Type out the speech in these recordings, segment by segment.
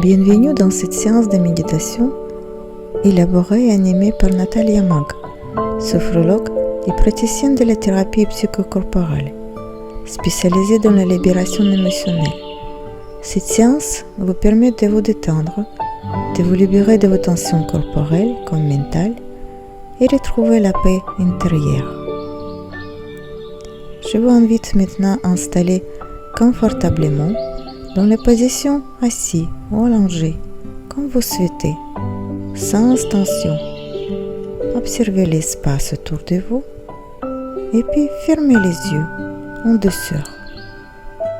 Bienvenue dans cette séance de méditation élaborée et animée par Natalia Mag, sophrologue et praticienne de la thérapie psychocorporelle, spécialisée dans la libération émotionnelle. Cette séance vous permet de vous détendre, de vous libérer de vos tensions corporelles comme mentales et retrouver la paix intérieure. Je vous invite maintenant à installer confortablement dans la position assis ou allongé, comme vous souhaitez, sans tension. Observez l'espace autour de vous et puis fermez les yeux en douceur.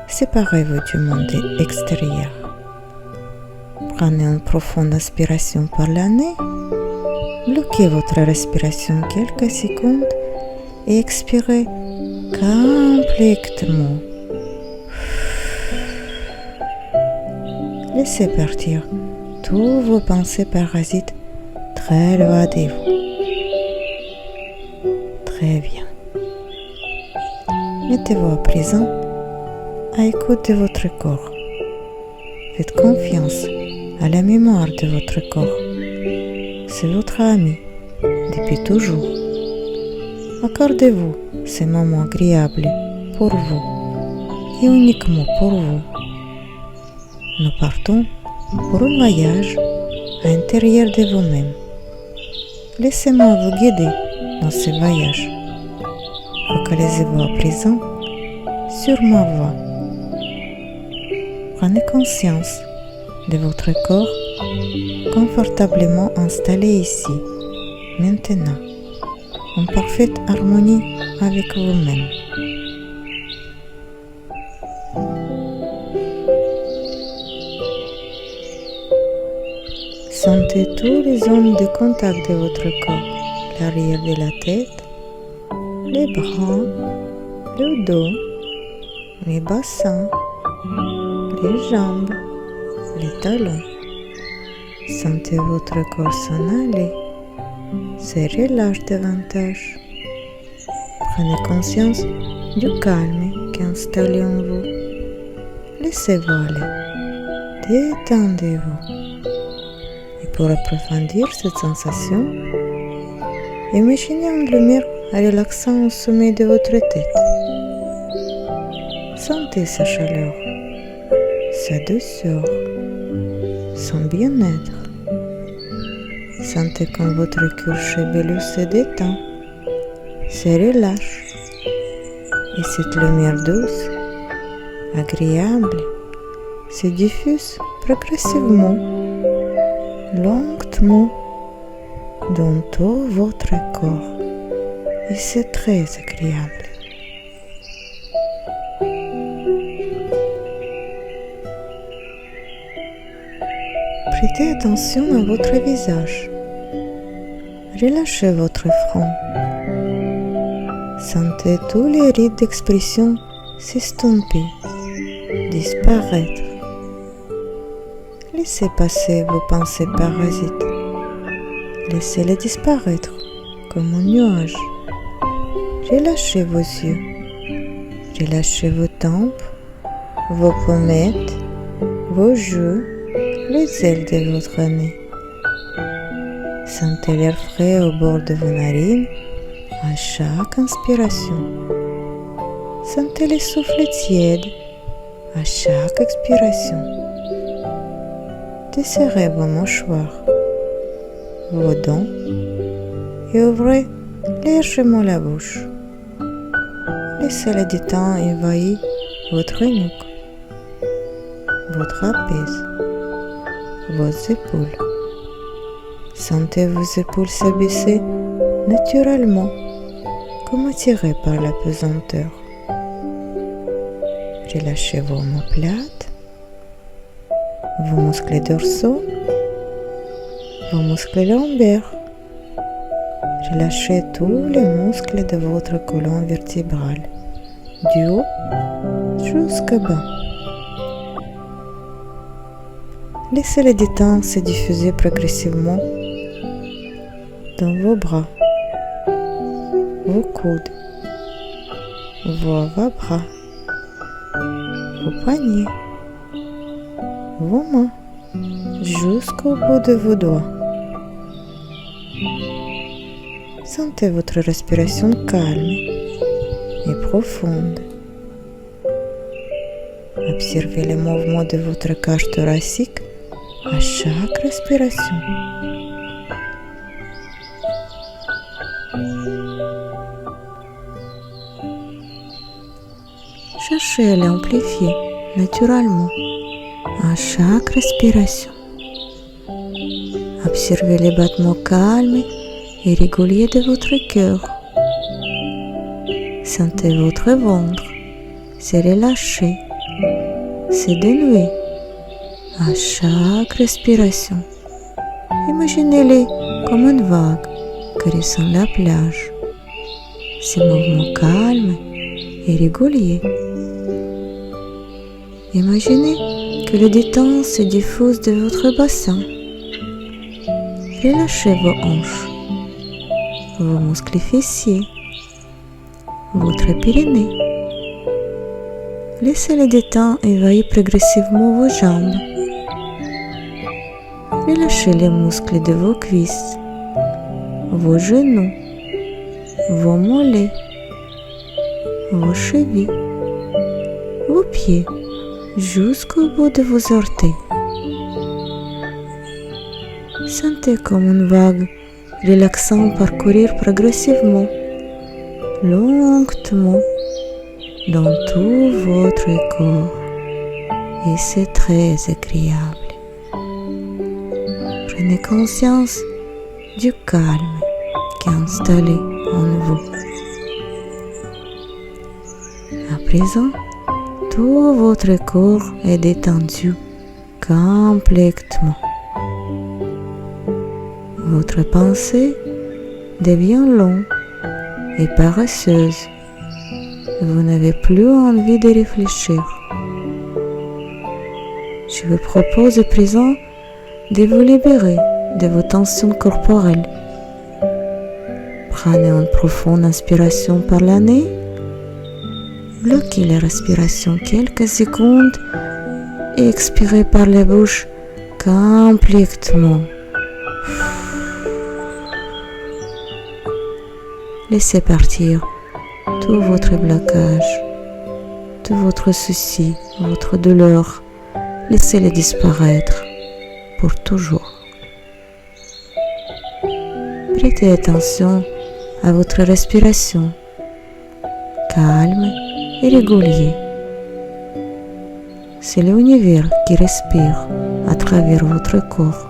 Séparez-vous du monde extérieur. Prenez une profonde inspiration par le nez. Bloquez votre respiration quelques secondes et expirez complètement. Laissez partir toutes vos pensées parasites très loin de vous. Très bien. Mettez-vous à présent à l'écoute de votre corps. Faites confiance à la mémoire de votre corps. C'est votre ami depuis toujours. Accordez-vous ces moments agréables pour vous et uniquement pour vous. Nous partons pour un voyage à l'intérieur de vous-même. Laissez-moi vous guider dans ce voyage. Focalisez-vous à présent sur ma voix. Prenez conscience de votre corps confortablement installé ici, maintenant, en parfaite harmonie avec vous-même. Sentez tous les zones de contact de votre corps, l'arrière de la tête, les bras, le dos, les bassins, les jambes, les talons. Sentez votre corps s'en aller, se relâche davantage. Prenez conscience du calme qui est installé en vous. Laissez-vous aller, détendez-vous. Et pour approfondir cette sensation, imaginez une lumière relaxant au sommet de votre tête. Sentez sa chaleur, sa douceur, son bien-être. Sentez comme votre cuir chevelu se détend, se relâche. Et cette lumière douce, agréable, se diffuse progressivement, lentement, dans tout votre corps. Et c'est très agréable. Prêtez attention à votre visage. Relâchez votre front. Sentez tous les rides d'expression s'estomper, disparaître. Laissez passer vos pensées parasites. Laissez-les disparaître comme un nuage. Relâchez vos yeux. Relâchez vos tempes, vos pommettes, vos joues, les ailes de votre nez. Sentez l'air frais au bord de vos narines à chaque inspiration. Sentez le souffle tiède à chaque expiration. Desserrez vos mâchoires, vos dents et ouvrez légèrement la bouche. Laissez le détente envahir votre nuque, votre trapèze, vos épaules. Sentez vos épaules s'abaisser naturellement, comme attirées par la pesanteur. Relâchez vos omoplates, vos muscles dorsaux, vos muscles lombaires. Relâchez tous les muscles de votre colonne vertébrale, du haut jusqu'à bas. Laissez le détente se diffuser progressivement dans vos bras, vos coudes, vos avant-bras, vos poignets, vos mains, jusqu'au bout de vos doigts. Sentez votre respiration calme et profonde. Observez les mouvements de votre cage thoracique à chaque respiration. Cherchez à l'amplifier naturellement à chaque respiration. Observez les battements calmes et réguliers de votre cœur. Sentez votre ventre se relâcher, se dénouer à chaque respiration. Imaginez-les comme une vague caressant la plage. Ces mouvements calmes et réguliers. Imaginez que le détente se diffuse de votre bassin. Relâchez vos hanches, vos muscles fessiers, votre périnée. Laissez le détente envahir progressivement vos jambes. Relâchez les muscles de vos cuisses, vos genoux, vos mollets, vos chevilles, vos pieds, jusqu'au bout de vos orteils. Sentez comme une vague relaxante parcourir progressivement, lentement, dans tout votre corps. Et c'est très agréable. Prenez conscience du calme qui est installé en vous. À présent, tout votre corps est détendu complètement. Votre pensée devient longue et paresseuse. Vous n'avez plus envie de réfléchir. Je vous propose à présent de vous libérer de vos tensions corporelles. Prenez une profonde inspiration par le nez. Bloquez la respiration quelques secondes et expirez par la bouche complètement. Laissez partir tout votre blocage, tout votre souci, votre douleur. Laissez-les disparaître pour toujours. Prêtez attention à votre respiration, calme et régulier. C'est l'univers qui respire à travers votre corps,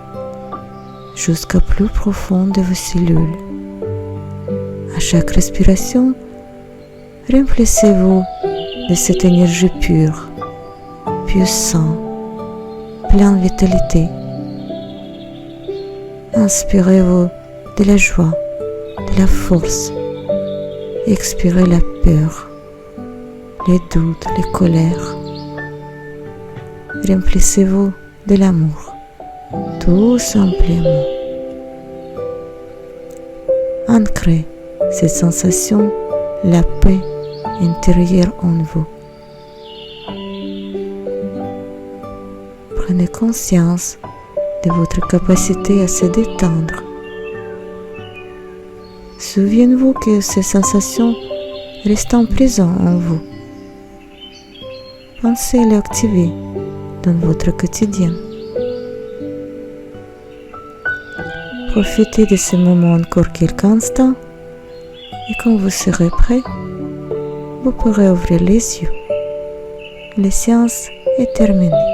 jusqu'au plus profond de vos cellules. À chaque respiration, remplissez-vous de cette énergie pure, puissante, pleine de vitalité. Inspirez-vous de la joie, de la force. Expirez la peur, les doutes, les colères. Remplissez-vous de l'amour, tout simplement. Ancrez cette sensation, la paix intérieure en vous. Prenez conscience de votre capacité à se détendre. Souvenez-vous que ces sensations restent en prison en vous. Pensez à les activer dans votre quotidien. Profitez de ce moment encore quelques instants et quand vous serez prêt, vous pourrez ouvrir les yeux. La séance est terminée.